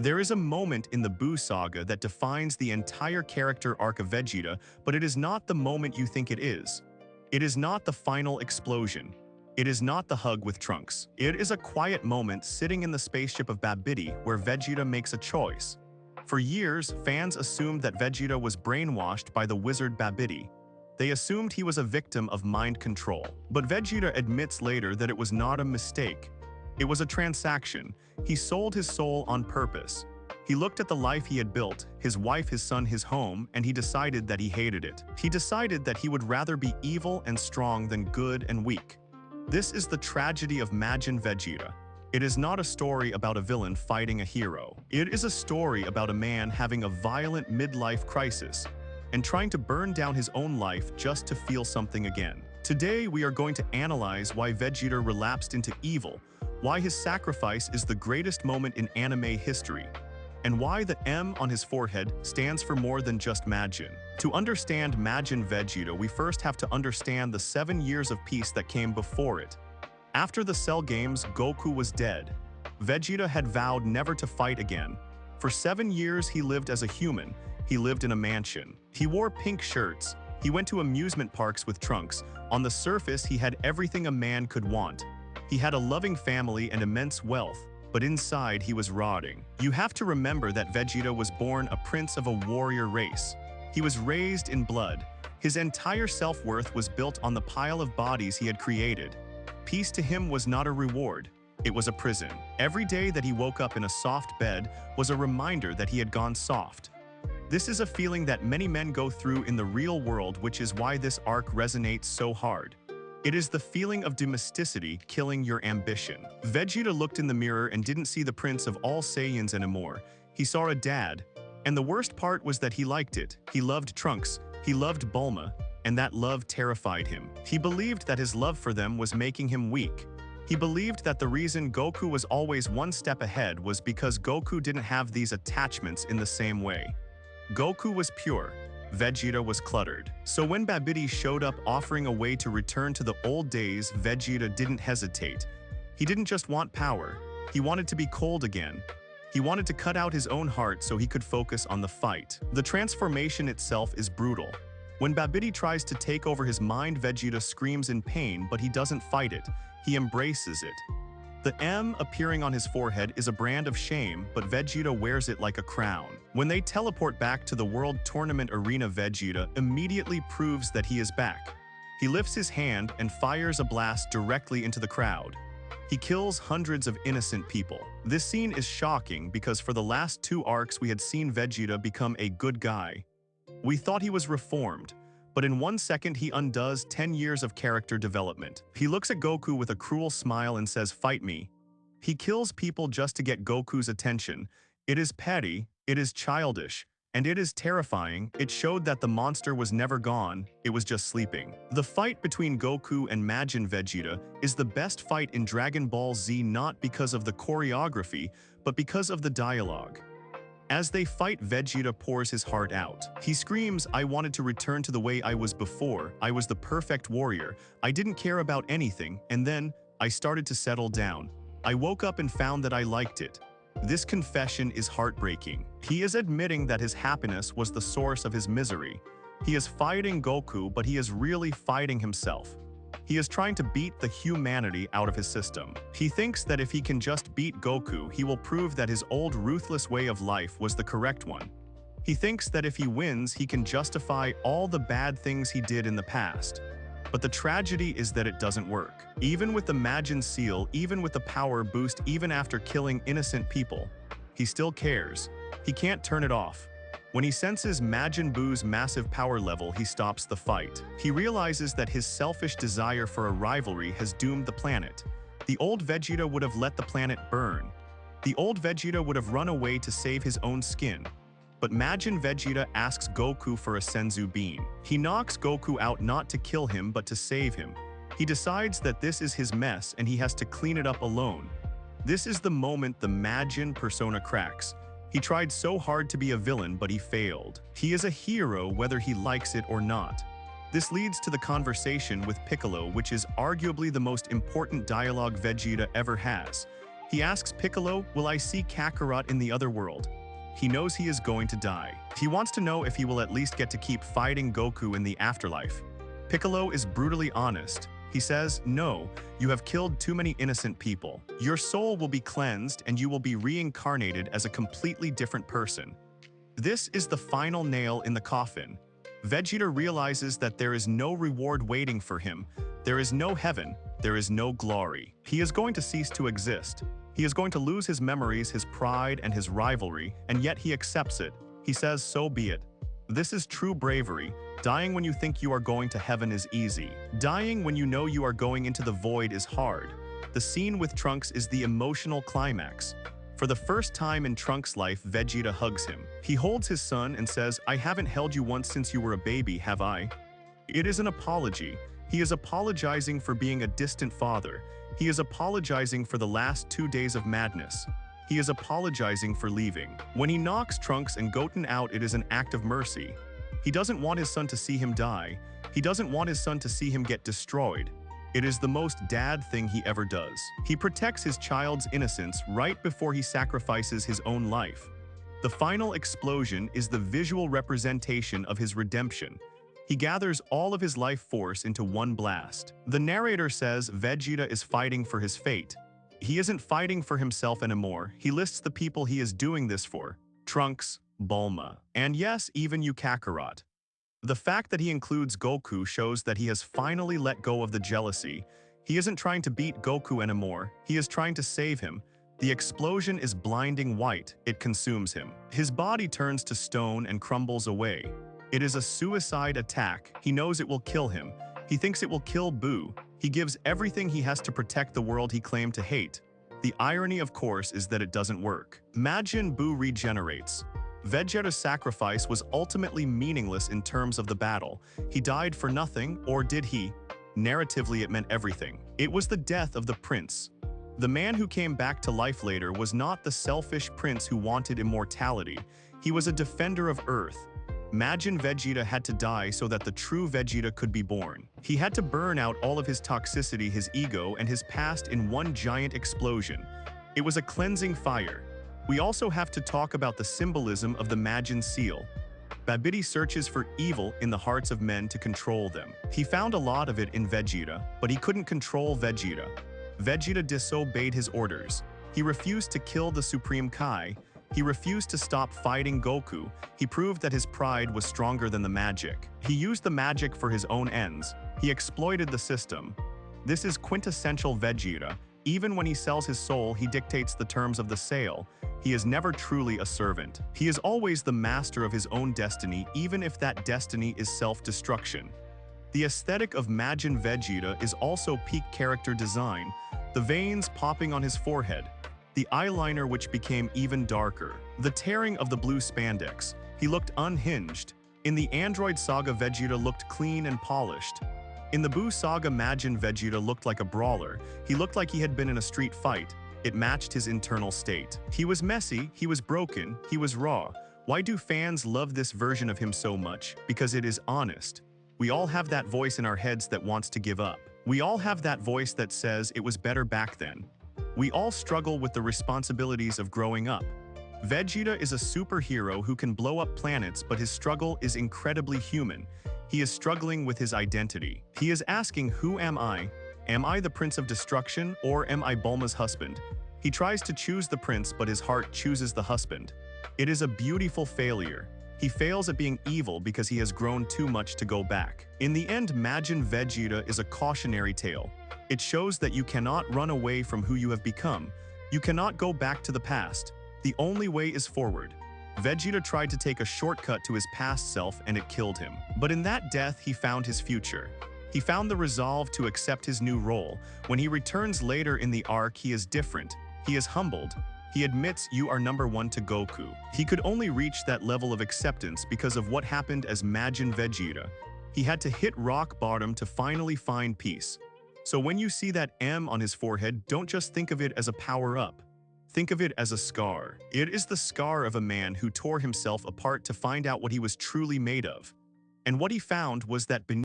There is a moment in the Buu saga that defines the entire character arc of Vegeta, but it is not the moment you think it is. It is not the final explosion. It is not the hug with Trunks. It is a quiet moment sitting in the spaceship of Babidi where Vegeta makes a choice. For years, fans assumed that Vegeta was brainwashed by the wizard Babidi. They assumed he was a victim of mind control. But Vegeta admits later that it was not a mistake. It was a transaction. He sold his soul on purpose. He looked at the life he had built, his wife, his son, his home, and he decided that he hated it. He decided that he would rather be evil and strong than good and weak. This is the tragedy of Majin Vegeta. It is not a story about a villain fighting a hero. It is a story about a man having a violent midlife crisis and trying to burn down his own life just to feel something again. Today, we are going to analyze why Vegeta relapsed into evil, why his sacrifice is the greatest moment in anime history, and why the M on his forehead stands for more than just Majin. To understand Majin Vegeta, we first have to understand the 7 years of peace that came before it. After the Cell Games, Goku was dead. Vegeta had vowed never to fight again. For 7 years, he lived as a human. He lived in a mansion. He wore pink shirts. He went to amusement parks with Trunks. On the surface, he had everything a man could want. He had a loving family and immense wealth, but inside he was rotting. You have to remember that Vegeta was born a prince of a warrior race. He was raised in blood. His entire self-worth was built on the pile of bodies he had created. Peace to him was not a reward. It was a prison. Every day that he woke up in a soft bed was a reminder that he had gone soft. This is a feeling that many men go through in the real world, which is why this arc resonates so hard. It is the feeling of domesticity killing your ambition. Vegeta looked in the mirror and didn't see the prince of all Saiyans anymore. He saw a dad. And the worst part was that he liked it. He loved Trunks. He loved Bulma. And that love terrified him. He believed that his love for them was making him weak. He believed that the reason Goku was always one step ahead was because Goku didn't have these attachments in the same way. Goku was pure. Vegeta was cluttered. So when Babidi showed up offering a way to return to the old days, Vegeta didn't hesitate. He didn't just want power. He wanted to be cold again. He wanted to cut out his own heart so he could focus on the fight. The transformation itself is brutal. When Babidi tries to take over his mind, Vegeta screams in pain, but he doesn't fight it. He embraces it. The M appearing on his forehead is a brand of shame, but Vegeta wears it like a crown. When they teleport back to the World Tournament arena, Vegeta immediately proves that he is back. He lifts his hand and fires a blast directly into the crowd. He kills hundreds of innocent people. This scene is shocking because for the last 2 arcs we had seen Vegeta become a good guy. We thought he was reformed, but in 1 second he undoes 10 years of character development. He looks at Goku with a cruel smile and says, "Fight me." He kills people just to get Goku's attention. It is petty, it is childish, and it is terrifying. It showed that the monster was never gone, it was just sleeping. The fight between Goku and Majin Vegeta is the best fight in Dragon Ball Z, not because of the choreography, but because of the dialogue. As they fight, Vegeta pours his heart out. He screams, "I wanted to return to the way I was before. I was the perfect warrior. I didn't care about anything, and then I started to settle down. I woke up and found that I liked it." This confession is heartbreaking. He is admitting that his happiness was the source of his misery. He is fighting Goku, but he is really fighting himself. He is trying to beat the humanity out of his system. He thinks that if he can just beat Goku, he will prove that his old ruthless way of life was the correct one. He thinks that if he wins, he can justify all the bad things he did in the past. But the tragedy is that it doesn't work. Even with the Majin seal, even with the power boost, even after killing innocent people, he still cares. He can't turn it off. When he senses Majin Buu's massive power level, he stops the fight. He realizes that his selfish desire for a rivalry has doomed the planet. The old Vegeta would have let the planet burn. The old Vegeta would have run away to save his own skin. But Majin Vegeta asks Goku for a Senzu Bean. He knocks Goku out not to kill him but to save him. He decides that this is his mess and he has to clean it up alone. This is the moment the Majin persona cracks. He tried so hard to be a villain, but he failed. He is a hero whether he likes it or not. This leads to the conversation with Piccolo, which is arguably the most important dialogue Vegeta ever has. He asks Piccolo, will I see Kakarot in the other world? He knows he is going to die. He wants to know if he will at least get to keep fighting Goku in the afterlife. Piccolo is brutally honest. He says, no, you have killed too many innocent people. Your soul will be cleansed and you will be reincarnated as a completely different person. This is the final nail in the coffin. Vegeta realizes that there is no reward waiting for him. There is no heaven. There is no glory. He is going to cease to exist. He is going to lose his memories, his pride, and his rivalry, and yet he accepts it. He says, so be it. This is true bravery. Dying when you think you are going to heaven is easy. Dying when you know you are going into the void is hard. The scene with Trunks is the emotional climax. For the first time in Trunks' life, Vegeta hugs him. He holds his son and says, I haven't held you once since you were a baby, have I? It is an apology. He is apologizing for being a distant father. He is apologizing for the last 2 days of madness. He is apologizing for leaving. When he knocks Trunks and Goten out, it is an act of mercy. He doesn't want his son to see him die. He doesn't want his son to see him get destroyed. It is the most dad thing he ever does. He protects his child's innocence right before he sacrifices his own life. The final explosion is the visual representation of his redemption. He gathers all of his life force into one blast. The narrator says Vegeta is fighting for his fate. He isn't fighting for himself anymore. He lists the people he is doing this for. Trunks, Bulma, and yes, even you Kakarot. The fact that he includes Goku shows that he has finally let go of the jealousy. He isn't trying to beat Goku anymore. He is trying to save him. The explosion is blinding white. It consumes him. His body turns to stone and crumbles away. It is a suicide attack. He knows it will kill him. He thinks it will kill Buu. He gives everything he has to protect the world he claimed to hate. The irony, of course, is that it doesn't work. Majin Buu regenerates. Vegeta's sacrifice was ultimately meaningless in terms of the battle. He died for nothing, or did he? Narratively, it meant everything. It was the death of the prince. The man who came back to life later was not the selfish prince who wanted immortality. He was a defender of Earth. Majin Vegeta had to die so that the true Vegeta could be born. He had to burn out all of his toxicity, his ego, and his past in one giant explosion. It was a cleansing fire. We also have to talk about the symbolism of the Majin seal. Babidi searches for evil in the hearts of men to control them. He found a lot of it in Vegeta, but he couldn't control Vegeta. Vegeta disobeyed his orders. He refused to kill the Supreme Kai. He refused to stop fighting Goku. He proved that his pride was stronger than the magic. He used the magic for his own ends. He exploited the system. This is quintessential Vegeta. Even when he sells his soul, he dictates the terms of the sale. He is never truly a servant. He is always the master of his own destiny, even if that destiny is self-destruction. The aesthetic of Majin Vegeta is also peak character design. The veins popping on his forehead. The eyeliner which became even darker. The tearing of the blue spandex. He looked unhinged. In the Android Saga, Vegeta looked clean and polished. In the Buu Saga, Majin Vegeta looked like a brawler. He looked like he had been in a street fight. It matched his internal state. He was messy, he was broken, he was raw. Why do fans love this version of him so much? Because it is honest. We all have that voice in our heads that wants to give up. We all have that voice that says it was better back then. We all struggle with the responsibilities of growing up. Vegeta is a superhero who can blow up planets, but his struggle is incredibly human. He is struggling with his identity. He is asking, who am I? Am I the Prince of Destruction, or am I Bulma's husband? He tries to choose the prince, but his heart chooses the husband. It is a beautiful failure. He fails at being evil because he has grown too much to go back. In the end, Majin Vegeta is a cautionary tale. It shows that you cannot run away from who you have become. You cannot go back to the past. The only way is forward. Vegeta tried to take a shortcut to his past self and it killed him. But in that death, he found his future. He found the resolve to accept his new role. When he returns later in the arc, he is different. He is humbled. He admits you are number one to Goku. He could only reach that level of acceptance because of what happened as Majin Vegeta. He had to hit rock bottom to finally find peace. So when you see that M on his forehead, don't just think of it as a power-up. Think of it as a scar. It is the scar of a man who tore himself apart to find out what he was truly made of. And what he found was that beneath